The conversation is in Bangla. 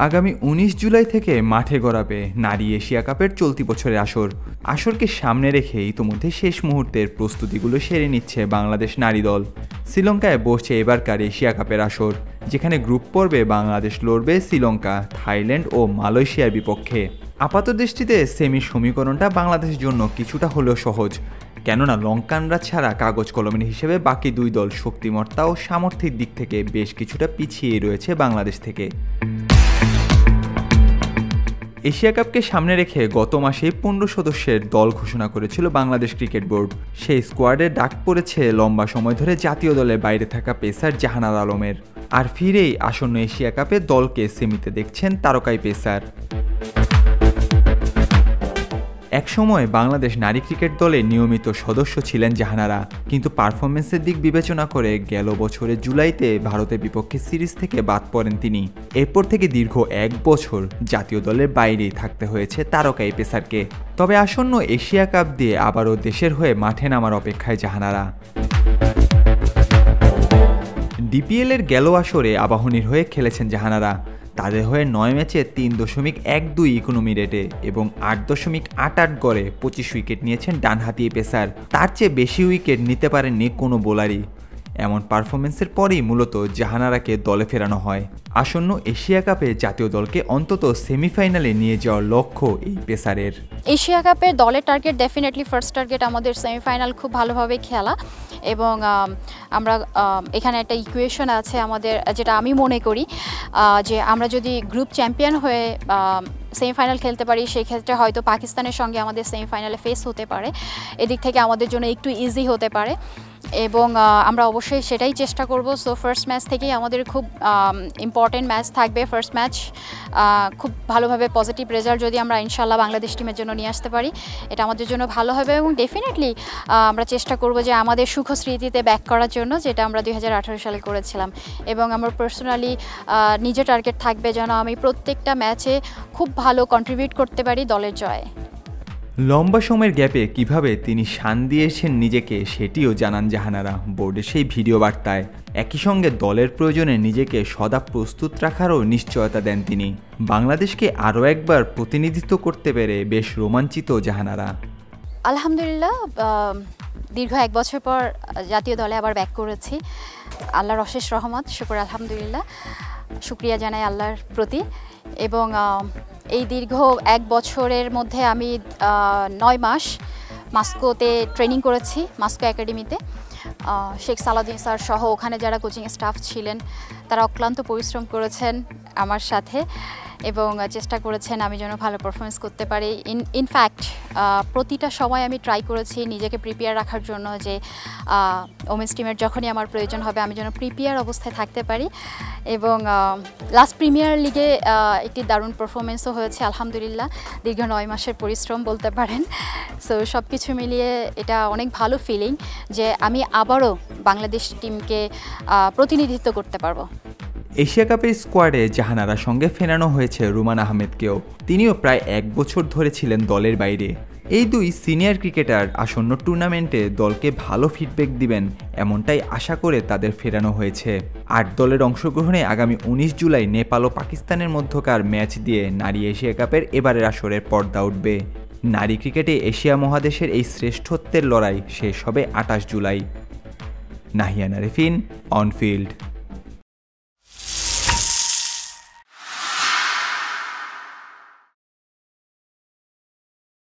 আগামী ১৯ জুলাই থেকে মাঠে গড়াবে নারী এশিয়া কাপের চলতি বছরের আসরকে সামনে রেখে ইতোমধ্যে শেষ মুহূর্তের প্রস্তুতিগুলো সেরে নিচ্ছে বাংলাদেশ নারী দল। শ্রীলঙ্কায় বসছে এবারকার এশিয়া কাপের আসর, যেখানে গ্রুপ পর্বে বাংলাদেশ লড়বে শ্রীলঙ্কা, থাইল্যান্ড ও মালয়েশিয়ার বিপক্ষে। আপাতদৃষ্টিতে সেমির সমীকরণটা বাংলাদেশের জন্য কিছুটা হলেও সহজ, কেননা লঙ্কানরা ছাড়া কাগজ কলমের হিসেবে বাকি দুই দল শক্তিমত্তা ও সামর্থ্যের দিক থেকে বেশ কিছুটা পিছিয়ে রয়েছে বাংলাদেশ থেকে। এশিয়া কাপকে সামনে রেখে গত মাসেই ১৫ সদস্যের দল ঘোষণা করেছিল বাংলাদেশ ক্রিকেট বোর্ড। সেই স্কোয়াডে ডাক পড়েছে লম্বা সময় ধরে জাতীয় দলের বাইরে থাকা পেসার জাহানারা আলমের। আর ফিরেই আসন্ন এশিয়া কাপে দলকে সেমিতে দেখছেন তারকাই পেসার। একসময় বাংলাদেশ নারী ক্রিকেট দলে নিয়মিত সদস্য ছিলেন জাহানারা, কিন্তু পারফরমেন্সের দিক বিবেচনা করে গেল বছরের জুলাইতে ভারতের বিপক্ষে সিরিজ থেকে বাদ পড়েন তিনি। এরপর থেকে দীর্ঘ ১ বছর জাতীয় দলের বাইরেই থাকতে হয়েছে তারকা এই পেসারকে। তবে আসন্ন এশিয়া কাপ দিয়ে আবারও দেশের হয়ে মাঠে নামার অপেক্ষায় জাহানারা। ডিপিএলের গেল আসরে আবাহনীর হয়ে খেলেছেন জাহানারা। তাদের হয়ে ৯ ম্যাচে ৩.১২ ইকোনমি রেটে এবং ৮.৮৮ গড়ে ২৫ উইকেট নিয়েছেন ডানহাতি পেসার। তার চেয়ে বেশি উইকেট নিতে পারেননি কোনো বোলারই। এমন পারফরমেন্সের পরেই মূলত জাহানারাকে দলে ফেরানো হয়। আসন্ন এশিয়া কাপে জাতীয় দলকে অন্তত সেমিফাইনালে নিয়ে যাওয়ার লক্ষ্য এই পেসারের। এশিয়া কাপের দলের টার্গেট ডেফিনেটলি ফার্স্ট টার্গেট আমাদের সেমিফাইনাল খুব ভালোভাবে খেলা, এবং আমরা এখানে একটা ইকুয়েশন আছে আমাদের, যেটা আমি মনে করি যে আমরা যদি গ্রুপ চ্যাম্পিয়ন হয়ে সেমিফাইনাল খেলতে পারি, সেই ক্ষেত্রে হয়তো পাকিস্তানের সঙ্গে আমাদের সেমিফাইনালে ফেস হতে পারে। এদিক থেকে আমাদের জন্য একটু ইজি হতে পারে, এবং আমরা অবশ্যই সেটাই চেষ্টা করব। সো ফার্স্ট ম্যাচ থেকেই আমাদের খুব ইম্পর্টেন্ট ম্যাচ থাকবে। ফার্স্ট ম্যাচ খুব ভালোভাবে পজিটিভ রেজাল্ট যদি আমরা ইনশাল্লাহ বাংলাদেশ টিমের জন্য নিয়ে আসতে পারি, এটা আমাদের জন্য ভালো হবে, এবং ডেফিনেটলি আমরা চেষ্টা করব যে আমাদের সুখ স্মৃতিতে ব্যাক করার জন্য, যেটা আমরা ২০১৮ সালে করেছিলাম। এবং আমার পার্সোনালি নিজের টার্গেট থাকবে যেন আমি প্রত্যেকটা ম্যাচে খুব ভালো কন্ট্রিবিউট করতে পারি দলের জয়ে। লম্বা সময়ের গ্যাপে কিভাবে তিনি শান দিয়েছেন নিজেকে, সেটিও জানান জাহানারা বোর্ডের সেই ভিডিও বার্তায়। একই সঙ্গে দলের প্রয়োজনে নিজেকে সদা প্রস্তুত রাখারও নিশ্চয়তা দেন তিনি। বাংলাদেশকে আরও একবার প্রতিনিধিত্ব করতে পেরে বেশ রোমাঞ্চিত জাহানারা। আলহামদুলিল্লাহ, দীর্ঘ ১ বছর পর জাতীয় দলে আবার ব্যাক করেছি। আল্লাহর অশেষ রহমত, শুকর আলহামদুলিল্লাহ, শুক্রিয়া জানাই আল্লাহর প্রতি। এবং এই দীর্ঘ ১ বছরের মধ্যে আমি ৯ মাস মস্কোতে ট্রেনিং করেছি, মস্কো একাডেমিতে। শেখ সালাউদ্দিন স্যার সহ ওখানে যারা কোচিং স্টাফ ছিলেন তারা অক্লান্ত পরিশ্রম করেছেন আমার সাথে, এবং চেষ্টা করেছেন আমি যেন ভালো পারফরমেন্স করতে পারি। ইনফ্যাক্ট প্রতিটা সময় আমি ট্রাই করেছি নিজেকে প্রিপেয়ার রাখার জন্য, যে ওমেন্স টিমের যখনই আমার প্রয়োজন হবে আমি যেন প্রিপেয়ার অবস্থায় থাকতে পারি। এবং লাস্ট প্রিমিয়ার লিগে একটি দারুণ পারফরমেন্সও হয়েছে আলহামদুলিল্লাহ। দীর্ঘ ৯ মাসের পরিশ্রম বলতে পারেন। সো সব কিছু মিলিয়ে এটা অনেক ভালো ফিলিং যে আমি আবারও বাংলাদেশ টিমকে প্রতিনিধিত্ব করতে পারবো। এশিয়া কাপের স্কোয়াডে জাহানারার সঙ্গে ফেরানো হয়েছে রুমান আহমেদকেও। তিনিও প্রায় ১ বছর ধরে ছিলেন দলের বাইরে। এই দুই সিনিয়র ক্রিকেটার আসন্ন টুর্নামেন্টে দলকে ভালো ফিডব্যাক দিবেন, এমনটাই আশা করে তাদের ফেরানো হয়েছে। ৮ দলের অংশগ্রহণে আগামী ১৯ জুলাই নেপাল ও পাকিস্তানের মধ্যকার ম্যাচ দিয়ে নারী এশিয়া কাপের এবারের আসরের পর্দা উঠবে। নারী ক্রিকেটে এশিয়া মহাদেশের এই শ্রেষ্ঠত্বের লড়াই শেষ হবে ২৮ জুলাই। নাহিয়ান আরেফিন, অনফিল্ড।